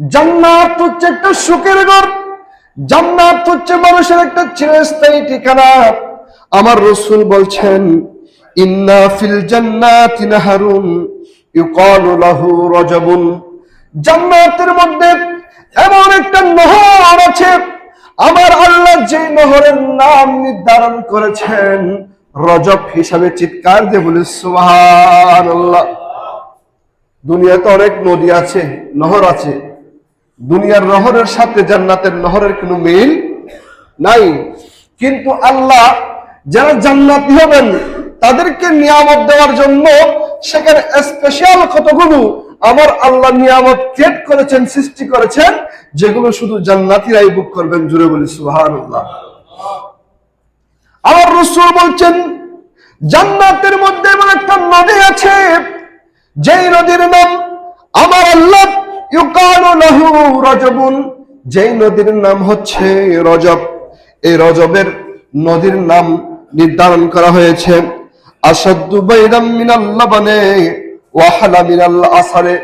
জান্নাত হচ্ছে একটা সুখের ঘর, জান্নাত হচ্ছে মানুষের একটা চিরস্থায়ী ঠিকানা। আমার রাসূল বলছেন, ইন্না ফিল জান্নাতি নাহারুন ইউকালু লাহু রাজাবুন। জান্নাতের মধ্যে এমন একটা নহর আছে, আমার আল্লাহ যে নহরের নাম নির্ধারণ করেছেন রজব হিসাবে। চিৎকার দিয়ে বলি সুবহানাল্লাহ। দুনিয়াতে অনেক নদী আছে, নহর আছে, দুনিয়ার নহরের সাথে জান্নাতের নহরের কোনো মিল নাই। কিন্তু আল্লাহ যারা জান্নাতি হবেন তাদেরকে নিয়ামত দেওয়ার জন্য সেখানে স্পেশাল কতগুলো আমার আল্লাহ নিয়ামত ক্রিয়েট করেছেন, সৃষ্টি করেছেন, যেগুলো শুধু জান্নাতীরাই ভোগ করবেন। জুড়ে বলি সুবহানাল্লাহ। আমার রাসূল বলছেন, জান্নাতের মধ্যে এমন একটা নদী আছে, যেই নদীর নাম আমার আল্লাহ ইউকালু লাহু রাজাবুন, যেই নদীর নাম হচ্ছে রজব। এই রজবের নদীর নাম নির্ধারণ করা হয়েছে আসাদ্দু বাইরাম মিনাল লাবানে ওয়া হালা মিনাল আসারে।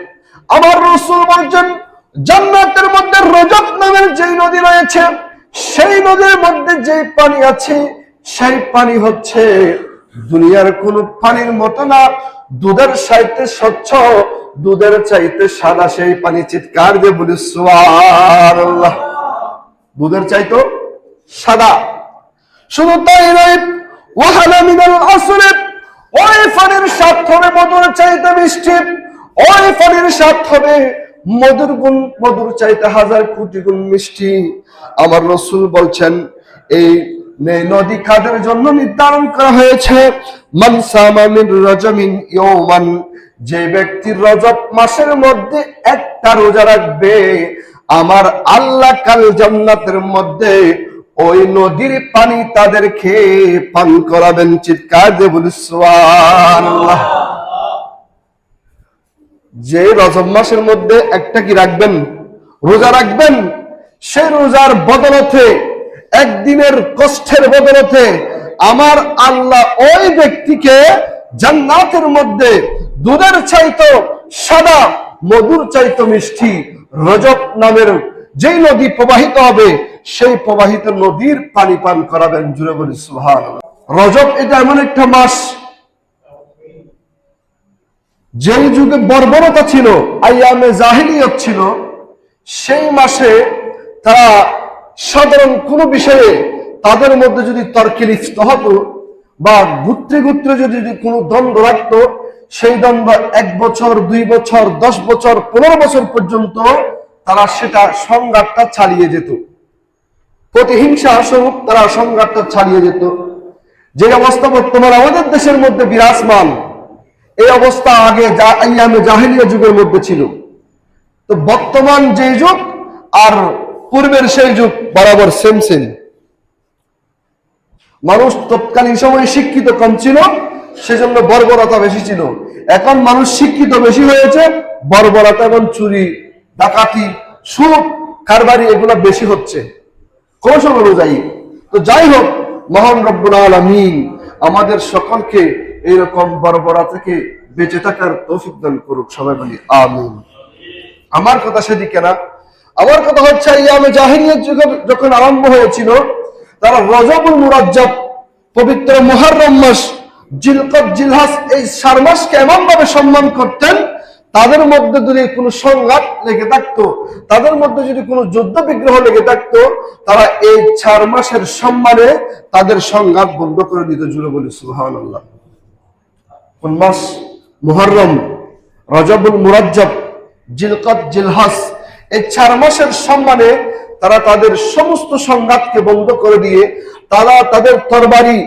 আমার রাসূল বলেন, জান্নাতের মধ্যে রজব নামের যেই নদী রয়েছে, সেই নদীর মধ্যে যেই পানি আছে, সেই পানি হচ্ছে দুনিয়ার কোন পানির মতো না, দুধের চাইতে স্বচ্ছ, দুধের চাইতে সাদা সেই পানি। চিৎকার দিয়ে বলি সুবহানাল্লাহ। দুধের চাইতো সাদা। শুধু তাই নয়, ওয়াহালা মিনাল আসরে, ওই পানির স্বাদ হবে মধুর চাইতে মিষ্টি, ওই পানির স্বাদ হবে মধুর গুণ, মধুর চাইতে হাজার কোটি গুণ মিষ্টি। আমার রাসূল বলছেন, এই নদী কাদের জন্য নির্ধারণ করা হয়েছে? মান সামা মিন রাজামিন ইয়াওমান, যে ব্যক্তি রজব মাসের মধ্যে একটা রোজা রাখবে, আমার আল্লাহ কাল জান্নাতের মধ্যে ওই নদীর পানি তাদেরকে পান করাবেন। চিৎকার দিয়ে বলি সুবহানাল্লাহ। যে রজব মাসের মধ্যে একটা কি রাখবেন, রোজা রাখবেন, সেই রোজার বদলতে, একদিনের কষ্টের বদলতে আমার আল্লাহ ওই ব্যক্তিকে জান্নাতের মধ্যে দুধের চাইতো সাদা, মধুর চাইতো মিষ্টি রজব নামের যেই নদী প্রবাহিত হবে, সেই প্রবাহিত নদীর পানি পান করাবেন। জুড়ে বলি সুবহানাল্লাহ। রজব এটা এমন একটা মাস, যেই যুগে বর্বরতা ছিল, আইয়ামে জাহিলিয়ত ছিল, সেই মাসে তারা সাধারণ কোনো বিষয়ে তাদের মধ্যে যদি তর্কে লিপ্ত হতো বা গোত্রে গোত্রে যদি কোনো দ্বন্দ্ব রাখতো, সেই দ্বন্দ্ব 1 বছর, 2 বছর, 10 বছর, 15 বছর পর্যন্ত তারা সেটা সংঘাতটা চালিয়ে যেত। প্রতিহিংসা স্বরূপ তারা সংঘাতটা চালিয়ে যেত। যে অবস্থা বর্তমান আমাদের দেশের মধ্যে বিরাজমান, এই অবস্থা আগে আইয়ামে জাহিলিয়া যুগের মধ্যে ছিল। তো বর্তমান যে যুগ আর পূর্বের সেই যুগ বরাবর সেম সেম। মানুষ তৎকালীন সময়ে শিক্ষিত কম ছিল, সেজন্য বর্বরতা বেশি ছিল। এখন মানুষ শিক্ষিত বেশি হয়েছে, বর্বরতা এবং চুরি, ডাকাতি, সুদ, কারবারি এগুলো বেশি হচ্ছে কৌশল অনুযায়ী। তো যাই হোক, মহান রব্বুল আলামিন আমাদের সকলকে এইরকম বর্বরতা থেকে বেঁচে থাকার তৌফিক দান করুক। সবাই বলি আমিন। আমার কথা সেদিকে না, আমার কথা হচ্ছে আইয়ামে জাহিলিয়াত যুগ যখন আরম্ভ হয়েছিল, তারা রজবুল মুরাজ্জাব, পবিত্র মুহররম মাস, জিলকদ, জিলহজ, এই 4 মাসকে এমন ভাবে সম্মান করতেন, তাদের মধ্যে যদি কোনো সংঘাত লেগে থাকতো, তাদের মধ্যে যদি কোনো যুদ্ধ বিগ্রহ লেগে থাকতো, তারা এই 4 মাসের সম্মানে তাদের সংঘাত বন্ধ করে দিত। জুড়ে বলি সুবহানাল্লাহ। কোন মাস? মুহররম, রজবুল মুরাজ্জাব, জিলকদ, জিলহজ, এই 4 মাসের সম্মানে তারা তাদের সমস্ত সংঘাতকে বন্ধ করে দিয়ে, তারা তাদের তরবারি,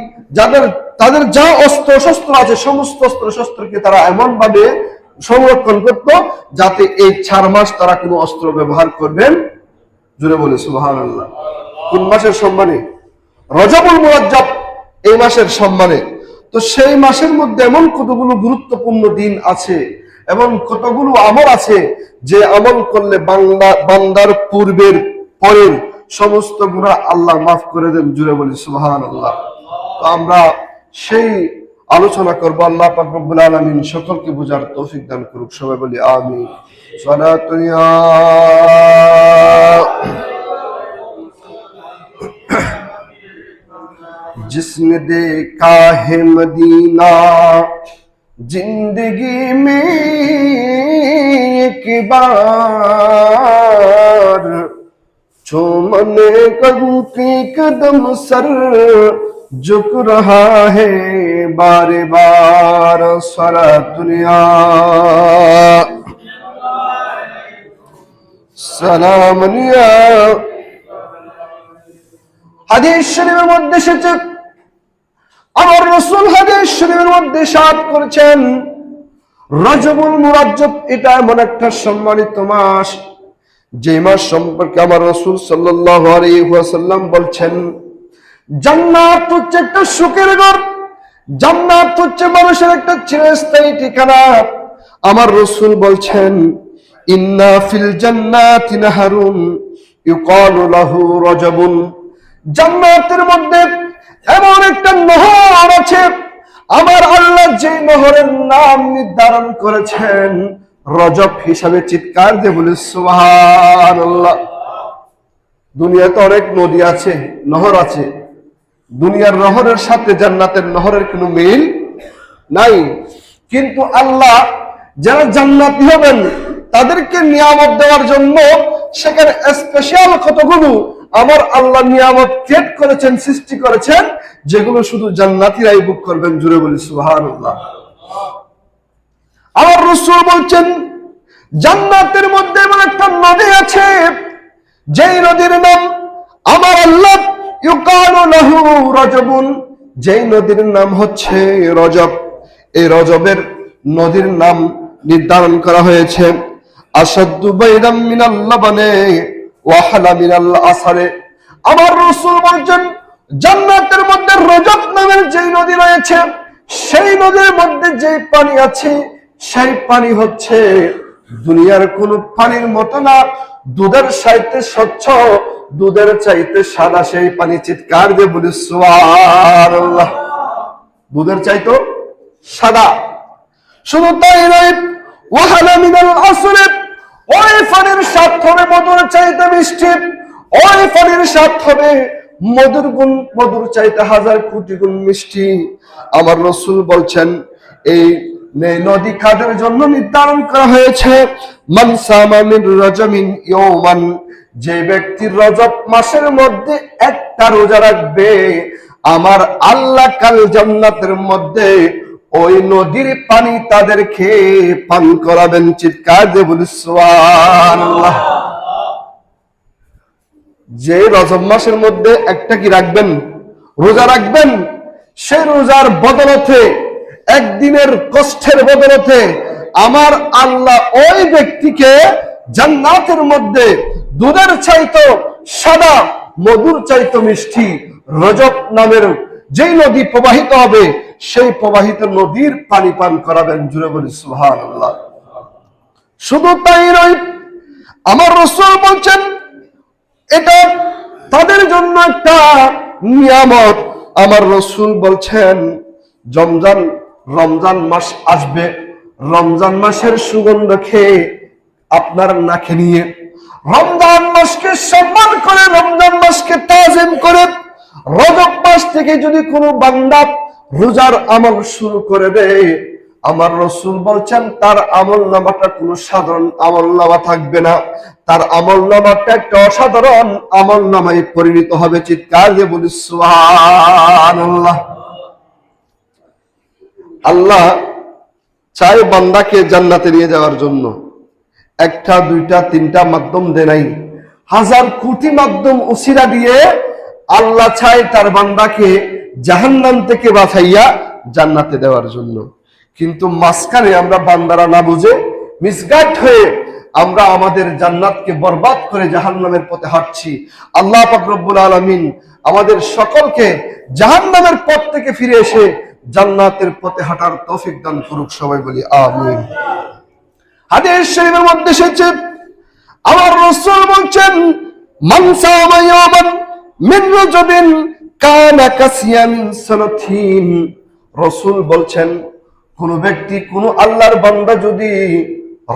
তাদের যা অস্ত্র শস্ত্র আছে, সমস্ত অস্ত্র শস্ত্রকে তারা এমন ভাবে সংরক্ষণ করত যাতে এই 4 মাস তারা কোনো অস্ত্র ব্যবহার করবেন। জুড়ে বলে সুবহানাল্লাহ। কোন মাসের সম্মানে? রজবুল মুরাজ্জাব, এই মাসের সম্মানে। তো সেই মাসের মধ্যে এমন কতগুলো গুরুত্বপূর্ণ দিন আছে এবং কতগুলো আমল আছে, যে আমল করলে বান্দার পূর্বের পরের সমস্ত গুনাহ আল্লাহ মাফ করে দেন। জুড়ে বলি সুবহানাল্লাহ। তো আমরা সেই আলোচনা করব। আল্লাহ পাক রব্বুল আলামিন সকলকে বুঝার তৌফিক দান করুক। সবাই বলি আমিন। সালাতুন ইয়া जिसने देखा है मदीना जिंदगी में एक बार, चूमने के कदम सर झुक रहा है बार बार। सारा दुनिया सलामनिया। হাদিস শরীফের মধ্যে এসেছে, আমার রাসূল হাদিস শরীফের মধ্যে ইরশাদ করেছেন, রজবুল মুরাজ্জব এটা এমন একটা সম্মানিত মাস, যে মাস সম্পর্কে আমার রাসূল সাল্লাল্লাহু আলাইহি ওয়াসাল্লাম বলছেন, জান্নাত হচ্ছে একটা সুখের ঘর, জান্নাত হচ্ছে মানুষের একটা চিরস্থায়ী ঠিকানা। আমার রাসূল বলছেন, ইন্না ফিল জান্নাতি নাহারুন ইউকালু লাহু রজবুন, জান্নাতের মধ্যে এমন একটা নহর আছে, আমার আল্লাহ যে নহরের নাম নির্ধারণ করেছেন রজব হিসাবে। চিৎকার দিয়ে বলি সুবহানাল্লাহ। দুনিয়াতে অনেক নদী আছে, নহর আছে, দুনিয়ার নহরের সাথে জান্নাতের নহরের কোনো মিল নাই। কিন্তু আল্লাহ যারা জান্নাতি হবেন তাদেরকে নিয়ামত দেওয়ার জন্য সেখানে স্পেশাল কতগুলো আমার আল্লাহ নিয়ামত ক্রিয়েট করেছেন, সৃষ্টি করেছেন, যেগুলো শুধু জান্নাতীরাই ভোগ করবেন। জুড়ে বলি সুবহানাল্লাহ। আমার রাসূল বলছেন, জান্নাতের মধ্যে এমন একটা নদী আছে, যেই নদীর নাম আমার আল্লাহ ইউকালু লাহু রজবুন, যেই নদীর নাম হচ্ছে রজব। এই রজবের নদীর নাম নির্ধারণ করা হয়েছে আসাদ্দু বাইরাম মিনাল লাবানে ওয়া হালা মিনাল আসারে। আমার রাসূল বলেন, জান্নাতের মধ্যে রজব নামের যেই নদী রয়েছে, সেই নদীর মধ্যে যে পানি আছে, সেই পানি হচ্ছে দুনিয়ার কোন পানির মতো না, দুধের চাইতে স্বচ্ছ, দুধের চাইতে সাদা সেই পানি। চিৎকার দিয়ে বলি সুবহানাল্লাহ। দুধের চাইতো সাদা। শুধু তাই নয়, ওয়া হালা মিনাল আসরে, ওই পানির স্বাদ হবে মধুর চাইতে মিষ্টি, ওই পানির স্বাদ হবে মধুর চাইতে হাজার কোটি গুণ মিষ্টি। আমার রাসূল বলছেন, এই নদী কাদের জন্য নির্ধারণ করা হয়েছে, মান সামা মিন রজমিন ইয়াওমান, যে ব্যক্তি রজব মাসের মধ্যে একটা রোজা রাখবে, আমার আল্লাহ কাল জান্নাতের মধ্যে ওই নদীর পানি তাদেরকে পান করাবেন। চিৎকার দিয়ে বলি সুবহানাল্লাহ। যে রজব মাসের মধ্যে একটা কি রাখবেন, রোজা রাখবেন, সেই রোজার বদলতে, একদিনের কষ্টের বদলতে আমার আল্লাহ ওই ব্যক্তিকে জান্নাতের মধ্যে দুধের চাইতো সাদা, মধুর চাইতো মিষ্টি রজব নামের যেই নদী প্রবাহিত হবে, সেই প্রবাহিত নদীর পানি পান করাবেন। জুড়ে বলি সুবহানাল্লাহ। শুধু তাই নয়, আমার রাসূল বলছেন, এটা তাদের জন্য একটা নিয়ামত। আমার রাসূল বলছেন, রমজান মাস আসবে, রমজান মাসের সুগন্ধ খেয়ে আপনার নাকে নিয়ে, রমজান মাসকে সম্মান করে, রমজান মাসকে তাজিম করে, রজব মাস থেকে যদি কোনো বান্দা রোজার আমল শুরু করে দেয়, আমার রাসূল বলছেন তার আমল নামাটা কোনো সাধারণ আমল নামা থাকবে না, তার আমল নামাটা একটা অসাধারণ আমল নামায় পরিণত হবে। চিৎকার দিয়ে বলি সুবহানাল্লাহ। আল্লাহ চায় বান্দাকে জান্নাতে নিয়ে যাওয়ার জন্য, একটা দুইটা তিনটা মাধ্যম দেয় নাই, হাজার কোটি মাধ্যম উসিলা দিয়ে আল্লাহ চায় তার বান্দাকে জাহান্নাম থেকে বাঁচাইয়া জান্নাতে দেওয়ার জন্য। কিন্তু মাঝখানে আমরা বান্দারা না বুঝে মিসগাইড হয়ে আমরা আমাদের জান্নাতকে বরবাদ করে জাহান্নামের পথে হাঁটছি। আল্লাহ পাক রব্বুল আলামিন আমাদের সকলকে জাহান্নামের পথ থেকে ফিরে এসে জান্নাতের পথে হাঁটার তৌফিক দান করুক। সবাই বলি আমিন। হাদিস শরীফের মধ্যে এসেছে, আমার রাসূল বলেন, মান সামা ইয়াওমান মিন রজবিন কানা কাসিয়ামিন সানাতিন, রাসূল বলছেন কোন ব্যক্তি কোন আল্লাহর বান্দা যদি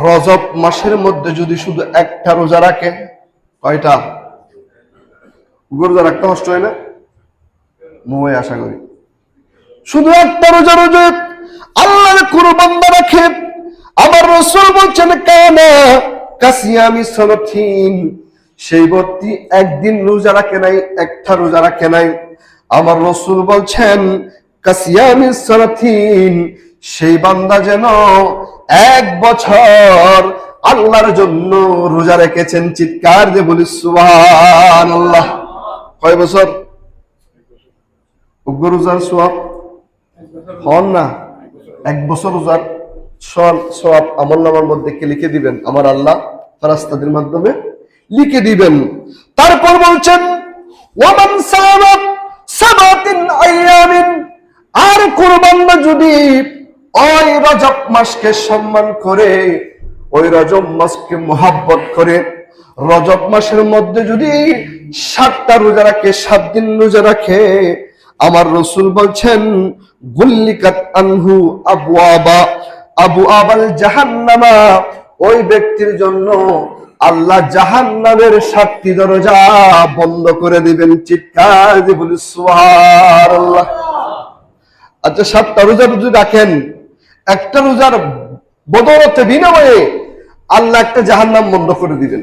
রজব মাসের মধ্যে যদি শুধু একটা রোজা রাখে, কয়টা রোজা রাখতে কষ্ট হয় না? মুয়ে আশা করি শুধু একটা রোজা রোজা আল্লাহর কোন বান্দা রাখে, আমার রাসূল বলছেন কানা কাসিয়ামি সানাতিন, সেই ব্যক্তি একদিন রোজা রাখে নাই, একটা রোজা রাখে নাই, আমার রাসূল বলছেন কাসিয়ামি সানাতিন, সেই বান্দা যেন 1 বছর আল্লাহর জন্য রোজা রেখেছেন। চিৎকার দিয়ে বলি সুবহানাল্লাহ। কয় বছর? রোজার সওয়াব হন না, 1 বছর রোজার সওয়াব আমলনামার মধ্যে কে লিখে দিবেন? আমার আল্লাহ ফেরেশতাদের মাধ্যমে লিখে দিবেন। তারপর বলছেন ওয়ামান সামা সাবাতিন আইয়ামিন, আর কোন বান্দা যদি ওই রজব মাসকে সম্মান করে, ওই রজব মাসকে মোহাব্বত করে, রজব মাসের মধ্যে যদি 7টা রোজা রাখে, 7 দিন রোজা রাখে, আমার রাসূল বলছেন গুল্লিকাত আনহু আবওয়াবাল জাহান্নামা, ওই ব্যক্তির জন্য আল্লাহ জাহান্নামের 7টি দরজা বন্ধ করে দিবেন। চিৎকার দিয়ে বলি সুবহানাল্লাহ। আচ্ছা, 7টা রোজা যদি রাখেন, একটা রোজার বদৌলতে বিনিময়ে আল্লাহ একটা জাহান্নাম বন্ধ করে দিবেন,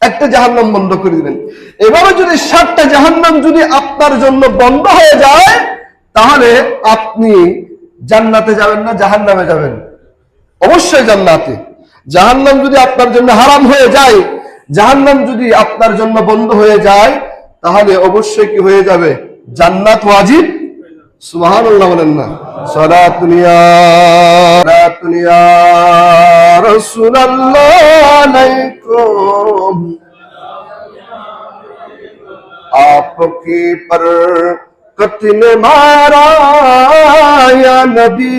একটা জাহান্নাম বন্ধ করে দিবেন। এভাবে যদি 7টা জাহান্নাম যদি আপনার জন্য বন্ধ হয়ে যায়, তাহলে আপনি জান্নাতে যাবেন না জাহান্নামে যাবেন? অবশ্যই জান্নাতে। জাহান্নাম যদি আপনার জন্য হারাম হয়ে যায়, জাহান্নাম যদি আপনার জন্য বন্ধ হয়ে যায়, তাহলে অবশ্যই কি হয়ে যাবে? জান্নাত ওয়াজিব। সুবহানাল্লাহ বলেন না? সালাতুন ইয়া রাসূলুল্লাহ আলাইকুম आपकी पर कत्ल मारा या नबी,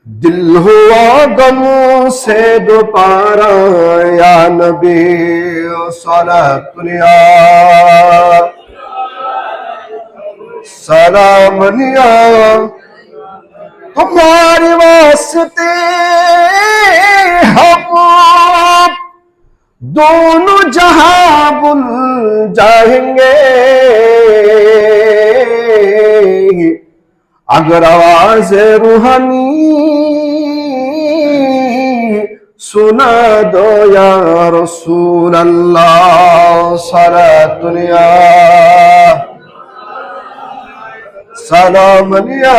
दिल हुआ गम से दोबारा या नबी, सलातुन या सलामनिया तुम्हारे वास्ते हम दोनों जहां भूल जाएंगे, अगर आवाज रूहानी सुना दो या रसूल अल्लाह, सलातुन या সালামিয়া।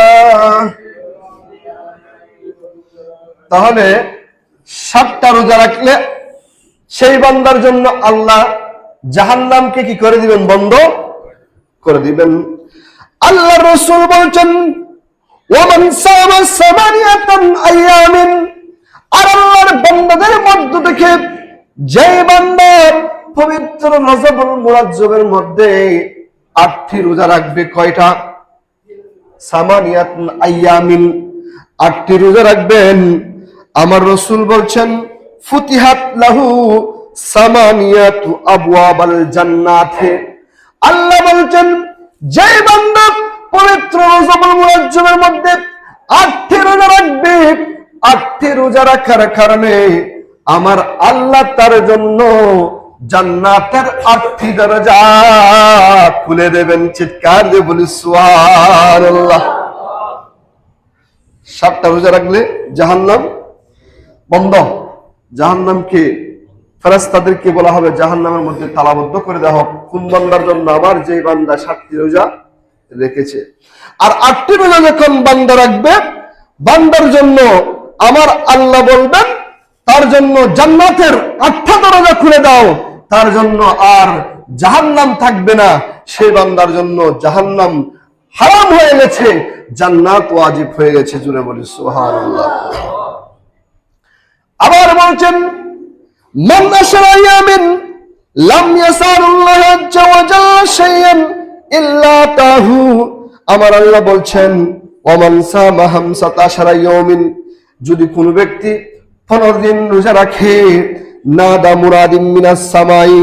তাহলে 7টা রোজা রাখলে সেই বান্দার জন্য আল্লাহ জাহান্নামকে কি করে দিবেন? বন্ধ করে দিবেন। আল্লাহ রাসূল বলেন ওয়ামান সামা সামানিয়াতান আইয়ামিন, আর আল্লাহর বান্দাদের মধ্য থেকে যে বান্দা পবিত্র রজবুল মুরাজ্জবের মধ্যে 8টি রোজা রাখবে, কয়টা? সামানিয়াতুন আইয়ামিন, 8টি রোজা রাখবেন। আমার রাসূল বলছেন ফুতিহাত লাহু সামানিয়াতু আবওয়াবাল জান্নাতে, আল্লাহ বলছেন যে বান্দা পবিত্র রজবুল মুরাজ্জবের মধ্যে 8টি রোজা রাখবে, 8টি রোজা রাখার কারণে আমার আল্লাহ তার জন্য জান্নাতের 8টি দরজা খুলে দেবেন। চিৎকার দিয়ে বলি সুবহানাল্লাহ। 7টা রোজা রাখলে জাহান্নাম বন্ধ। জাহান্নামকে ফেরেশতাদেরকে বলা হবে জাহান্নামের মধ্যে তালাবদ্ধ করে দেওয়া হোক। কোন বান্দার জন্য? আমার যে বান্দা 7টি রোজা রেখেছে। আর 8টি রোজা যখন বান্দা রাখবে, বান্দার জন্য আমার আল্লাহ বলবেন তার জন্য জান্নাতের 8টা দরজা খুলে দাও, তার জন্য আর জাহান্নাম থাকবে না। সেই বান্দার জন্য জাহান্নাম হারাম হয়ে গেছে, জান্নাত ওয়াজিব হয়ে গেছে। জুড়ে বলি সুবহানাল্লাহ। আবার বলছেন মান আশরা ইয়ামিন লাম ইয়াসারুল্লাহ আজ্জা ওয়া জাল্লা শাইআন ইল্লা তাহু, আমার আল্লাহ বলছেন ওয়ামান সামা 15 ইয়ামিন, যদি কোন ব্যক্তি 15 দিন রোজা রাখে, নাদা মুরাদিম মিনাস সামাই,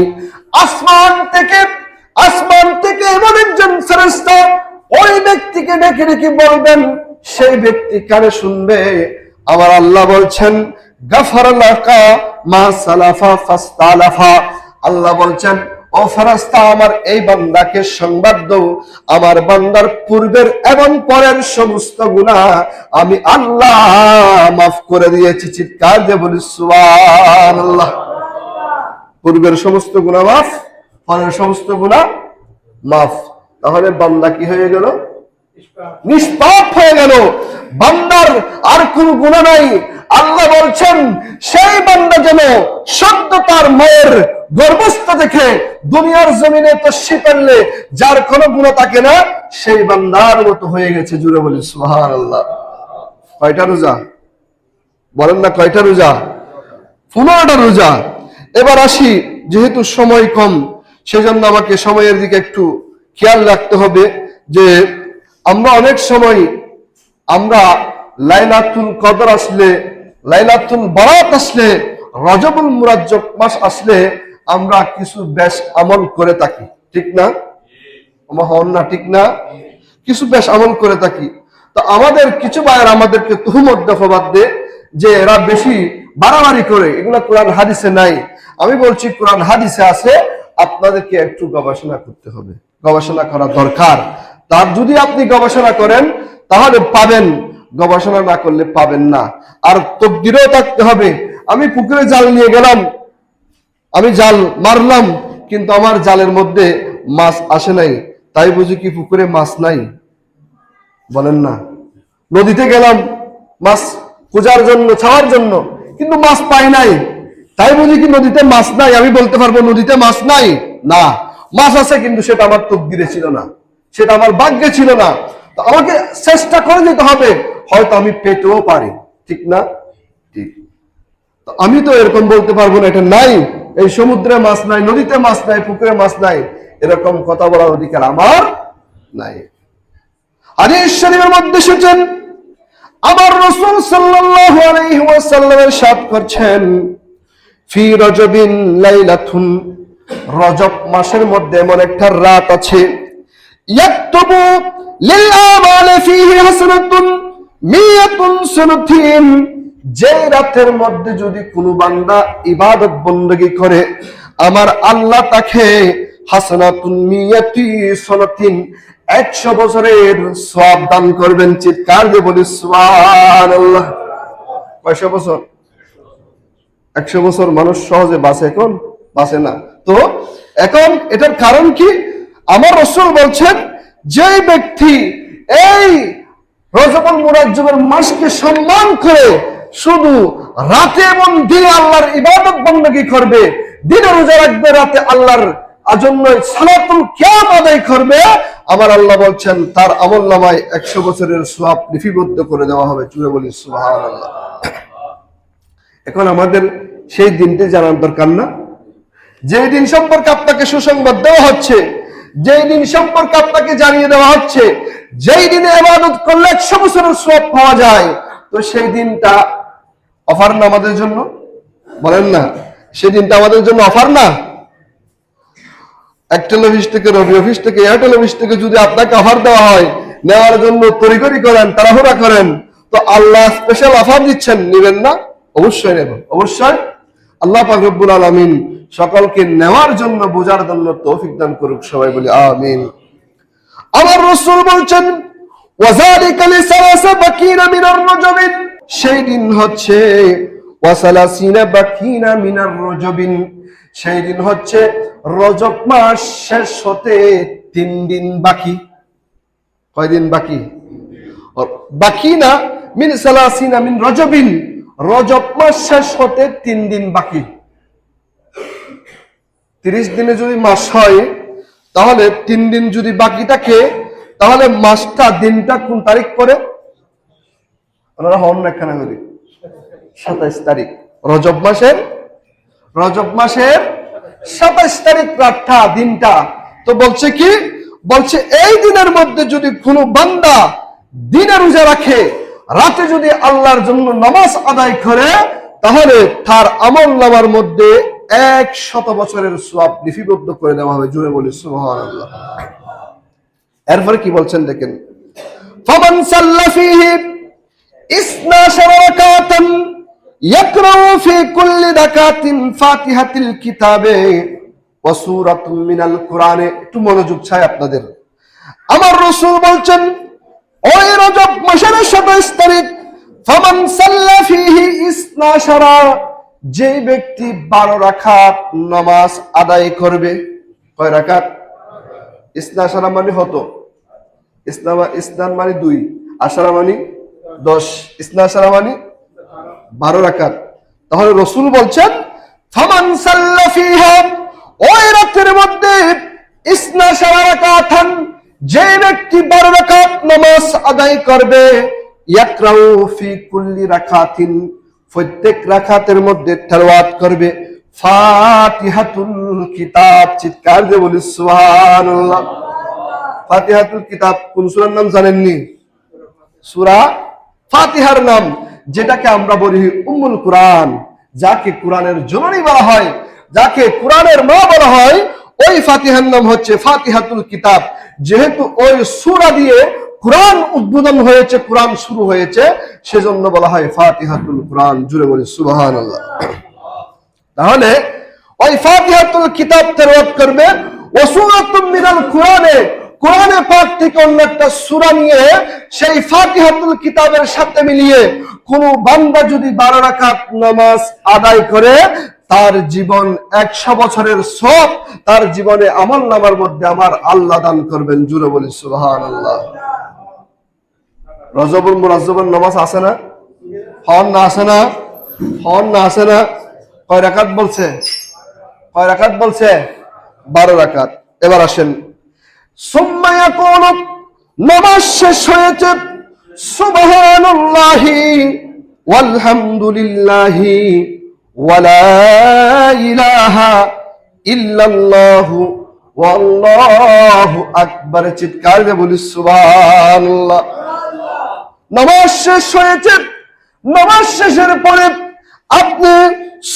আসমান থেকে এমন একজন ফেরেশতা ওই ব্যক্তিকে ডেকে ডেকে বলবেন, সেই ব্যক্তি কানে শুনবে। আমার আল্লাহ বলছেন গাফার লাকা মা সালাফা ফাস্তালাফা, আল্লাহ বলছেন ও ফেরেশতা আমার এই বান্দাকে সংবাদ দাও, আমার বান্দার পূর্বের এবং পরের সমস্ত গুনাহ আমি আল্লাহ মাফ করে দিয়েছি। চিৎকার দিয়ে বলি সুবহানাল্লাহ। পূর্বের সমস্ত গুনাহ মাফ, পরের সমস্ত গুনাহ মাফ। তাহলে বান্দা কি হয়ে গেল? নিষ্পাপ হয়ে গেল। বান্দার আর কোন গুনাহ নাই। আল্লাহ বলছেন সেই বান্দা যেন সদ্য তার মায়ের গর্ভস্থ থেকে দুনিয়ার জমিনে তশরিফ আনলে যার কোনো গুনাহ থাকে না, সেই বান্দার মতো হয়ে গেছে। জুড়ে বলি সুবহানাল্লাহ। কয়টা রোজা বলেন না? কয়টা রোজা? 15টা রোজা। এবার আসি, যেহেতু সময় কম সেজন্য আমাকে সময়ের দিকে একটু খেয়াল রাখতে হবে যে আমরা অনেক সময় আমরা লাইলাতুল কদর আসলে, লাইলাতুল বারাত আসলে, রজবুল মুরাজ্জব মাস আসলে আমরা কিছু বেশ আমল করে থাকি, ঠিক না? হন না? ঠিক না? কিছু বেশ আমল করে থাকি। তো আমাদের কিছু ভাইয়ের আমাদেরকে তুহমত দফাবাদ দে যে এরা বেশি বাড়াবাড়ি করে, এগুলো কোরআন হাদিসে নাই। আমি বলছি কোরআন হাদিসে আছে, আপনাদেরকে একটু গবেষণা করতে হবে, গবেষণা করা দরকার। তার যদি আপনি গবেষণা করেন তাহলে পাবেন, গবেষণা না করলে পাবেন না। আর তকদিরও থাকতে হবে। আমি পুকুরে জাল নিয়ে গেলাম, আমি জাল মারলাম, কিন্তু আমার জালের মধ্যে মাছ আসে নাই, তাই বুঝি কি পুকুরে মাছ নাই? বলেন না। নদীতে গেলাম মাছ খোঁজার জন্য, ছাওয়ার জন্য, কিন্তু মাছ পাই নাই, তাই বুঝি কি নদীতে মাছ নাই? আমি বলতে পারবো নদীতে মাছ নাই? না, মাছ আছে, কিন্তু সেটা আমার তকদিরে ছিল না, সেটা আমার ভাগ্যে ছিল না। তো আমাকে চেষ্টা করে যেতে হবে, হয়তো আমি পেতেও পারি, ঠিক না? ঠিক। আমি তো এরকম বলতে পারবো না এটা নাই, এই সমুদ্রে মাছ নাই, নদীতে মাছ নাই, পুকুরে মাছ নাই, এরকম কথা বলার অধিকার আমার নাই। হাদিস শরীফের মধ্যে এসেছেন, আমার রাসূল সাল্লাল্লাহু আলাইহি ওয়াসাল্লাম ইরশাদ করছেন, ফি রজবিন লাইলাতুন, রজব মাসের মধ্যে এমন একটা রাত আছে, ইয়াকতুবু লিল আমালি ফিহি হাসানাতুন মিয়াতুন সানাতিন, যে রাতের মধ্যে যদি কোনো বান্দা ইবাদত বندگی করে, আমার আল্লাহ তাকে হাসানাতুন মিয়াতি সানাতিন 100 বছরের সওয়াব দান করবেন। চিৎকার দিয়ে বলি সুবহানাল্লাহ। কয়শো বছর? 100 বছর মানুষ সহজে বাঁচে? এখন বাঁচে না। তো এখন এটার কারণ কি? আমার রাসূল বলছেন, যে ব্যক্তি এই রজবুল মুরাজ্জবের মাসকে সম্মান করে শুধু রাতে এবং দিনে আল্লাহর ইবাদত বندگی করবে, দিনে রোজা রাখবে, রাতে আল্লাহর জন্য সালাতুল কিয়াম আদায় করবে, আমার আল্লাহ বলছেন তার আমলনামায় 100 বছরের সওয়াব লিপিবদ্ধ করে দেওয়া হবে। জুড়ে বলি সুবহানাল্লাহ। এখন আমাদের সেই দিনটি জানার দরকার না? যেই দিন সম্পর্কে আপনাকে সুসংবাদ দেওয়া হচ্ছে, যেই দিন সম্পর্কে আপনাকে জানিয়ে দেওয়া হচ্ছে, যেই দিনে ইবাদত করলে 100 বছরের সওয়াব পাওয়া যায়, তো সেই দিনটা অফার না আমাদের জন্য? বলেন না, সেই দিনটা আমাদের জন্য অফার না? এয়ারটেল অফিস থেকে, রবি অফিস থেকে, এয়ারটেল অফিস থেকে যদি আপনাকে অফার দেওয়া হয়, নেওয়ার জন্য তড়িঘড়ি করেন, তাড়াহুড়া করেন, তো আল্লাহ স্পেশাল অফার দিচ্ছেন, নেবেন না? অবশ্যই নেব, অবশ্যই। আল্লাহ পাক রব্বুল আলামিন সকলকে নেওয়ার জন্য, বোঝার জন্য তৌফিক দান করুক। সবাই বলি আমিন। আমার রাসূল বলছেন, ওয়াযালিকা লিসালাসা বাকিনা মিনার রজবিন, সেই দিন হচ্ছে ওয়াসালাসিনা বাকিনা মিনার রজবিন, সেই দিন হচ্ছে রজব মাস শেষ হতে 3 দিন বাকি। কয় দিন বাকি? বাকিনা মিন সালাসিনা মিন রজবিন, রজব মাস শেষ হতে 3 দিন বাকি। 30 দিনে যদি মাস হয়, তাহলে 3 দিন যদি বাকি থাকে, তাহলে মাসটা, দিনটা কোন তারিখ পড়ে? আপনারা হন না কেন করি? 27 তারিখ রজব মাসের, রজব মাসের 27 তারিখ রাতটা, দিনটা। তো বলছে কি? বলছে এই দিনের মধ্যে যদি কোনো বান্দা দিনে রোজা রাখে, রাতে যদি আল্লাহর জন্য নামাজ আদায় করে, তাহলে তার আমলনামার মধ্যে 100 বছরের সওয়াব লিপিবদ্ধ করে দেওয়া হবে। জুড়ে বলি সুবহানাল্লাহ। এরপরে কি বলছেন দেখেন, ফামান সাল্লা ফীহি ইসনাশারা রাকাতান ইয়াকরাউ ফি কুল্লি রাকাতিন ফাতিহাতুল কিতাবে ওয়া সূরাতুম মিনাল কুরআনে। একটু মনোযোগ চাই আপনাদের। আমার রাসূল বলছেন, ওই রজব মাসের 27 তারিখ, ফামান সাল্লা ফীহি ইসনাশারা, যে ব্যক্তি 12 রাকাত নামাজ আদায় করবে। কয় রাকাত? ইসনাশারা মানে হতো, ইসনান মানে 2, আশারা মানে 10, ইসনাশারা মানে 12 রাকাত। তাহলে রাসূল বলছেন, ফামান সাল্লা ফীহা, ওই রাতের মধ্যে ইসনাশারা রাকাতান, যে ব্যক্তি 12 রাকাত নামাজ আদায় করবে, ইয়াকরাউ ফি কুল্লি রাকাতিন, প্রত্যেক রাকাতের মধ্যে তেলাওয়াত করবে ফাতিহাতুল কিতাব। চিৎকার দিয়ে বলি সুবহানাল্লাহ। ফাতিহাতুল কিতাব কোন সূরার নাম জানেননি? সূরা ফাতিহার নাম, যেটাকে আমরা বলি উম্মুল কুরআন, যাকে কোরআনের জননী বলা হয়, যাকে কোরআনের মা বলা হয়, ওই ফাতিহার নাম হচ্ছে ফাতিহাতুল কিতাব। যেহেতু ওই সূরা দিয়ে কোরআন উদ্বোধন হয়েছে, কোরআন শুরু হয়েছে, সেজন্য বলা হয় ফাতিহাতুল কোরআন। জুড়ে বলি সুবহানাল্লাহ। তাহলে ওই ফাতিহাতুল কিতাব তেলাওয়াত করবে, ওয়া সূরাতুম মিনাল কুরআনে, কোরআনে পাক থেকে অন্য একটা সূরা নিয়ে সেই ফাতিহাতুল কিতাবের সাথে মিলিয়ে কোন বান্দা যদি 12 রাকাত নামাজ আদায় করে, তার জীবন 100 বছরের সওয়াব তার জীবনে আমলনামার মধ্যে আমার আল্লাহ দান করবেন। জুড়ে বলি সুবহানাল্লাহ। রজবুল মুরাজ্জবের নামাজ আছে না? হন না আছে না? হন না আছে না? কয় রাকাত বলছে? কয় রাকাত বলছে? 12 রাকাত। এবার আসেন, সুম্মা ইয়াকুলু, নামাজ শেষ হয়েছে, সুবহানাল্লাহি ওয়ালহামদুলিল্লাহি ওয়া লা ইলাহা ইল্লাল্লাহু ওয়াল্লাহু আকবার। চিৎকার দিয়ে বলি সুবহানাল্লাহ। নামাজ শেষ হয়েছে, নামাজ শেষের পরে আপনি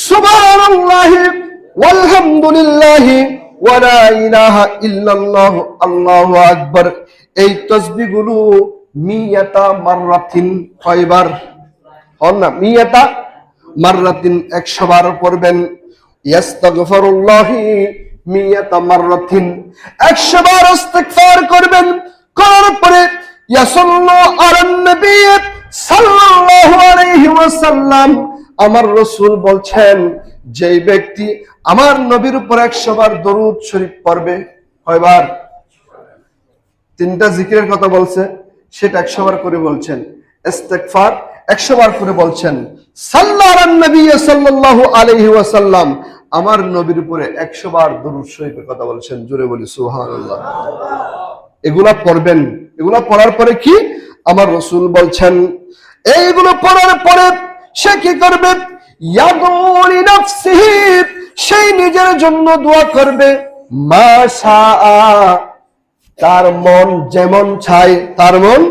সুবহানাল্লাহি ওয়ালহামদুলিল্লাহি ওয়া লা ইলাহা ইল্লাল্লাহ আল্লাহু আকবার, এই তাসবিহগুলো মিয়াতা মাররাতিন, কয়বার? হন না, মিয়াতা মাররাতিন 100 বার পড়বেন। ইস্তাগফিরুল্লাহি মিয়াতা মাররাতিন, 100 বার ইস্তিগফার করবেন। করার পরে ইয়াসাল্লু আলান নবী সাল্লাল্লাহু আলাইহি ওয়াসাল্লাম, আমার রাসূল বলছেন, যে ব্যক্তি আমার নবীর উপর 100 বার দরুদ শরীফ পড়বে, কয়বার? 3টা জিকিরের কথা বলছে, সেটা 100 বার করে বলছেন। ইস্তিগফার 100 বার করে বলছেন। সাল্লাল্লাহু আলান নবী সাল্লাল্লাহু আলাইহি ওয়াসাল্লাম, আমার নবীর উপরে 100 বার দরুদ শরীফের কথা বলছেন। জোরে বলি সুবহানাল্লাহ। এগুলা পড়বেন। এগুলা পড়ার পরে কি আমার রাসূল বলছেন, এইগুলো পড়ার পরে সে কি করবে? ইয়াদুলি নাফসিহি, সেই নিজের জন্য দোয়া করবে। মাশা, তার মন যেমন চায়, তার মন,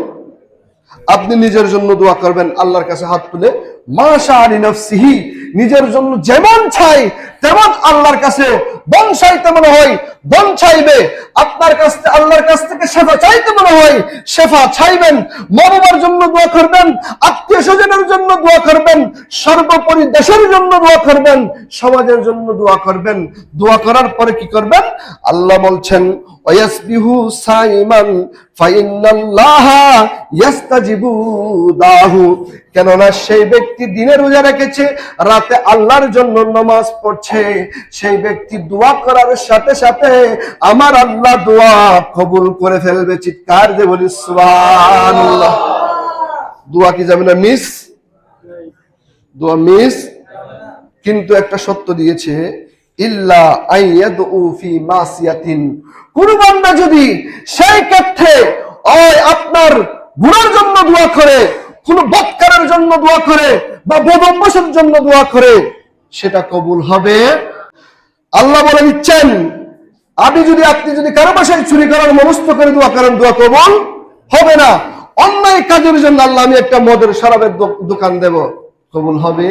আপনি নিজের জন্য দোয়া করবেন আল্লাহর কাছে হাত তুলে, মাশা আলি নাফসিহি, নিজের জন্য যেমন চাই তেমন আল্লাহর কাছে বন চাইতে মনে হয় বন চাইবে। আপনার কাছে আল্লাহর কাছ থেকে শেফা চাইতে মনে হয় শেফা চাইবেন। মা বাবার জন্য দোয়া করবেন, আত্মীয় স্বজনের জন্য দোয়া করবেন, সর্বোপরি দেশের জন্য দোয়া করবেন, সমাজের জন্য দোয়া করবেন। দোয়া করার পরে কি করবেন? আল্লাহ বলছেন, ওয়াসবিহু সাইমান ফাইন্নাল্লাহা ইয়াস্তাজিবু দাহু, কেননা সেই ব্যক্তি দিনে রোজা রেখেছে, রাতে আল্লাহর জন্য নামাজ পড়ছে, সেই ব্যক্তি দোয়া করার সাথে সাথে আমার আল্লাহ দোয়া কবুল করে ফেলবে। চিৎকার দিয়ে বলি সুবহানাল্লাহ। দোয়া কি যাবে না মিস? দোয়া মিস। কিন্তু একটা সত্য দিয়েছে, ইল্লা আইয়াদউ ফি মাসিয়াতিন, কোন বান্দা যদি সেই ক্ষেত্রে আপনার গুনার জন্য দোয়া করে, কোন বদকারের জন্য দোয়া করে বা বদঅভ্যাসের জন্য দোয়া করে, সেটা কবুল হবে। আল্লাহ বলে দিচ্ছেন, আপনি যদি কারো বাসায় চুরি করার মনস্থ করে দোয়া করেন, দোয়া কবুল হবে না। অন্যায় কাজের জন্য আল্লাহ, আমি একটা মদের শরাবের দোকান দেব, কবুল হবে।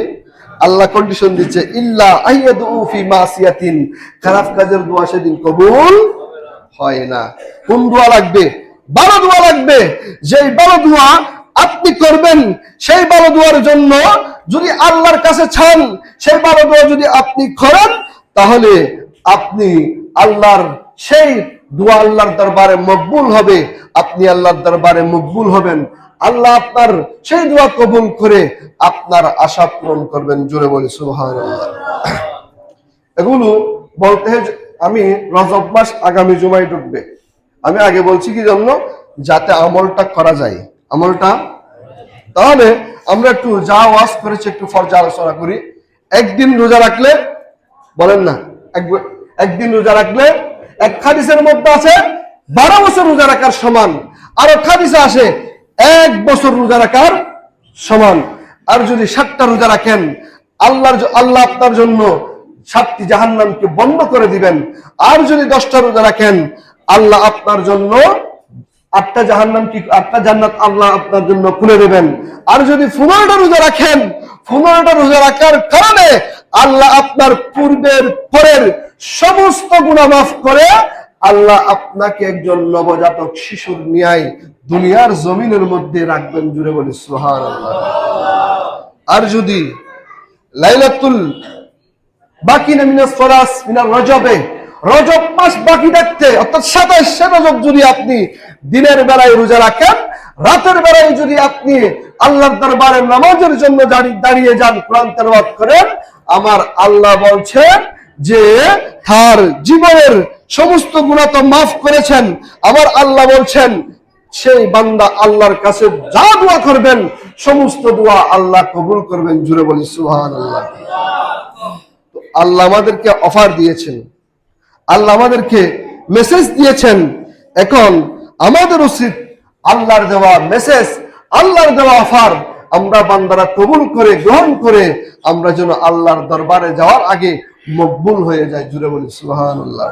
আল্লাহ কন্ডিশন দিচ্ছে, ইল্লা আইয়াদু ফি মাসিয়াতিন, খারাপ কাজের দোয়া সেদিন কবুল হয় না। কোন দোয়া লাগবে? ভালো দোয়া লাগবে, যেই ভালো দোয়া আপনি করবেন, সেই ভালো দোয়ার জন্য যদি আল্লাহর কাছে চান, সেই ভালো দোয়া যদি আপনি করেন, তাহলে আপনি আল্লাহর সেই দোয়া আল্লাহর দরবারে মকবুল হবে, আপনি আল্লাহর দরবারে মকবুল হবেন, আল্লাহ আপনার সেই দোয়া কবুল করে আপনার আশা পূরণ করবেন। জোরে বলি সুবহানাল্লাহ। এগুলো বলতে আমি রজব মাস আগামী জুমায় ঢুকবে, আমি আগে বলছি কি জন্য, যাতে আমলটা করা যায়, আমলটা। তাহলে আমরা একটু যা ওয়াজ করেছি একটু ফরজ আলোচনা করি। একদিন রোজা রাখলে, বলেন না, একদিন রোজা রাখলে এক হাদিসের মধ্যে আছে 12 বছর রোজা রাখার সমান, আর এক হাদিসে আসে 1 বছর রোজা রাখার সমান। আর যদি 7টা রোজা রাখেন, আল্লাহ আপনার জন্য 7টি জাহান্নামকে বন্ধ করে দিবেন। আর যদি 10টা রোজা রাখেন, আল্লাহ আপনার জন্য 8টা জাহান্নাম কি 8টা জান্নাত আল্লাহ আপনার জন্য খুলে দেবেন। আর যদি 15টা রোজা রাখেন, 15টা রোজা রাখার কারণে আল্লাহ আপনার পূর্বের পরের সমস্ত গুনাহ মাফ করে আল্লাহ আপনাকে একজন নবজাতক শিশুর ন্যায় দুনিয়ার জমিনের মধ্যে রাখবেন। জুড়ে বলি সুবহানাল্লাহ। আর যদি লাইলাতুল বাকিনা মিনাস সালাস মিনার রজবে, রজব মাস বাকি থাকতে অর্থাৎ 27শে রজব যদি আপনি দিনের বেলায় রোজা রাখেন, রাতের বেলায় যদি আপনি আল্লাহর দরবারে নামাজের জন্য দাঁড়িয়ে যান, কোরআন তেলাওয়াত করেন, আমার আল্লাহ বলছেন যে তার জীবনের সমস্ত গুনাহ তো মাফ করেছেন। আমার আল্লাহ বলছেন সেই বান্দা আল্লাহর কাছে যা দোয়া করবেন সমস্ত দোয়া আল্লাহ কবুল করবেন। জুড়ে বলি সুবহানাল্লাহ। আল্লাহ আমাদেরকে অফার দিয়েছেন, আল্লাহ আমাদেরকে মেসেজ দিয়েছেন। এখন আমাদের উচিত আল্লাহর দেওয়া মেসেজ, আল্লাহর দেওয়া অফার আমরা বান্দারা কবুল করে গ্রহণ করে আমরা যেন আল্লাহর দরবারে যাওয়ার আগে মকবুল হয়ে যায়। জুড়ে বলি সুবহানাল্লাহ।